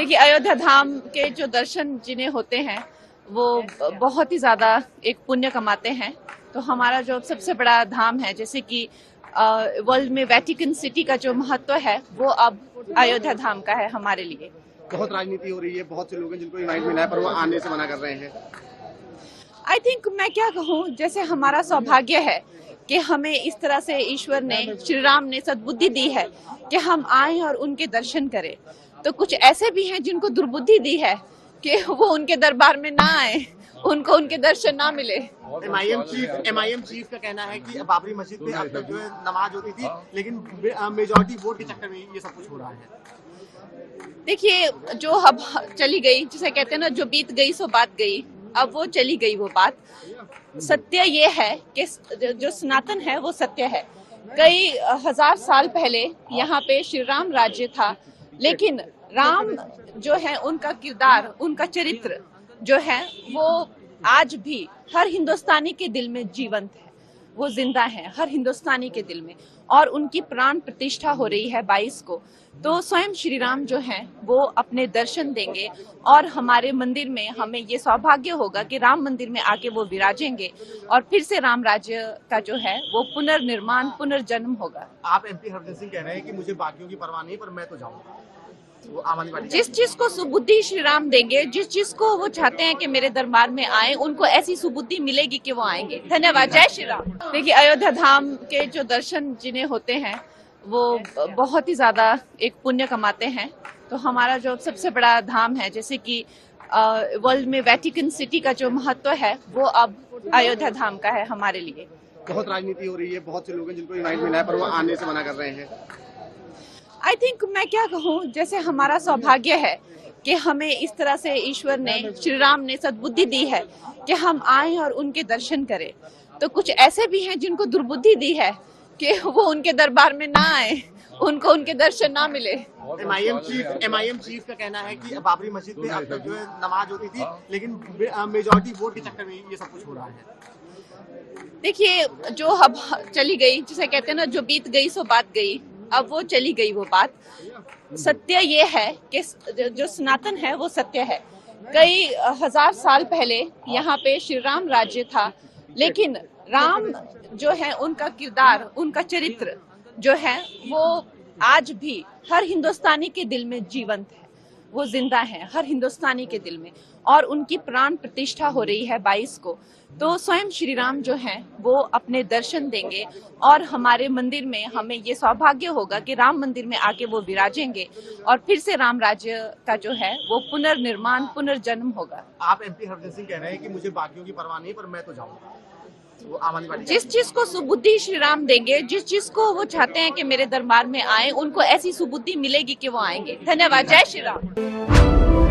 देखिए, अयोध्या धाम के जो दर्शन जिन्हें होते हैं वो बहुत ही ज्यादा एक पुण्य कमाते हैं। तो हमारा जो सबसे बड़ा धाम है, जैसे कि वर्ल्ड में वेटिकन सिटी का जो महत्व है वो अब अयोध्या धाम का है हमारे लिए। बहुत राजनीति हो रही है, बहुत से लोग हैं जिनको इनवाइट मिला है पर वो आने से मना कर रहे हैं। आई थिंक मैं क्या कहूँ, जैसे हमारा सौभाग्य है कि हमें इस तरह से ईश्वर ने, श्री राम ने सद्बुद्धि दी है कि हम आए और उनके दर्शन करें। तो कुछ ऐसे भी हैं जिनको दुर्बुद्धि दी है कि वो उनके दरबार में ना आए, उनको उनके दर्शन ना मिले। एमआईएम चीफ का कहना है कि बाबरी मस्जिद में अब तक जो है नमाज होती थी, लेकिन मेजॉरिटी वोट के चक्कर में ये सब कुछ हो रहा है। देखिए, जो अब चली गई, जिसे कहते हैं ना, जो बीत गई सो बात गई, अब वो चली गई वो बात। सत्य ये है कि जो सनातन है वो सत्य है। कई हजार साल पहले यहाँ पे श्री राम राज्य था, लेकिन राम जो है, उनका किरदार, उनका चरित्र जो है वो आज भी हर हिंदुस्तानी के दिल में जीवंत है। वो जिंदा है हर हिंदुस्तानी के दिल में, और उनकी प्राण प्रतिष्ठा हो रही है 22 को। तो स्वयं श्री राम जो हैं वो अपने दर्शन देंगे, और हमारे मंदिर में हमें ये सौभाग्य होगा कि राम मंदिर में आके वो विराजेंगे, और फिर से राम राज्य का जो है वो पुनर्निर्माण, पुनर्जन्म होगा। आप एमपी हरदीप सिंह कह रहे हैं कि मुझे बाकियों की परवाह नहीं, पर मैं तो जाऊंगा। जिस चीज को सुबुद्धि श्री राम देंगे, जिस चीज को वो चाहते हैं कि मेरे दरबार में आए, उनको ऐसी सुबुद्धि मिलेगी कि वो आएंगे। धन्यवाद। जय श्री राम। देखिए, अयोध्या धाम के जो दर्शन जिन्हें होते हैं वो बहुत ही ज्यादा एक पुण्य कमाते हैं। तो हमारा जो सबसे बड़ा धाम है, जैसे कि वर्ल्ड में वेटिकन सिटी का जो महत्व है वो अब अयोध्या धाम का है हमारे लिए। बहुत राजनीति हो रही है, बहुत से लोग हैं जिनको इनवाइट मिला है पर वो आने से मना कर रहे हैं। आई थिंक मैं क्या कहूँ, जैसे हमारा सौभाग्य है कि हमें इस तरह से ईश्वर ने, श्री राम ने सद्बुद्धि दी है कि हम आए और उनके दर्शन करें। तो कुछ ऐसे भी हैं जिनको दुर्बुद्धि दी है कि वो उनके दरबार में ना आए, उनको उनके दर्शन ना मिले। एमआईएम चीफ का कहना है कि बाबरी मस्जिद में अब तक जो है नमाज होती थी, लेकिन मेजॉरिटी वोट के चक्कर में ये सब कुछ हो रहा है। देखिए, जो अब चली गई, जिसे कहते हैं ना, जो बीत गई सो बात गई, अब वो चली गई वो बात। सत्य ये है कि जो सनातन है वो सत्य है। कई हजार साल पहले यहाँ पे श्री राम राज्य था, लेकिन राम जो है, उनका किरदार, उनका चरित्र जो है वो आज भी हर हिंदुस्तानी के दिल में जीवंत है। वो जिंदा है हर हिंदुस्तानी के दिल में, और उनकी प्राण प्रतिष्ठा हो रही है 22 को। तो स्वयं श्री राम जो हैं वो अपने दर्शन देंगे, और हमारे मंदिर में हमें ये सौभाग्य होगा कि राम मंदिर में आके वो विराजेंगे, और फिर से राम राज्य का जो है वो पुनर्निर्माण, पुनर्जन्म होगा। आप एमपी हरदीप सिंह कह रहे हैं कि मुझे बाकियों की परवाह नहीं, पर मैं तो जाऊंगा। जिस चीज को सुबुद्धि श्री राम देंगे, जिस चीज को वो चाहते हैं कि मेरे दरबार में आए, उनको ऐसी सुबुद्धि मिलेगी कि वो आएंगे। धन्यवाद। जय श्री राम।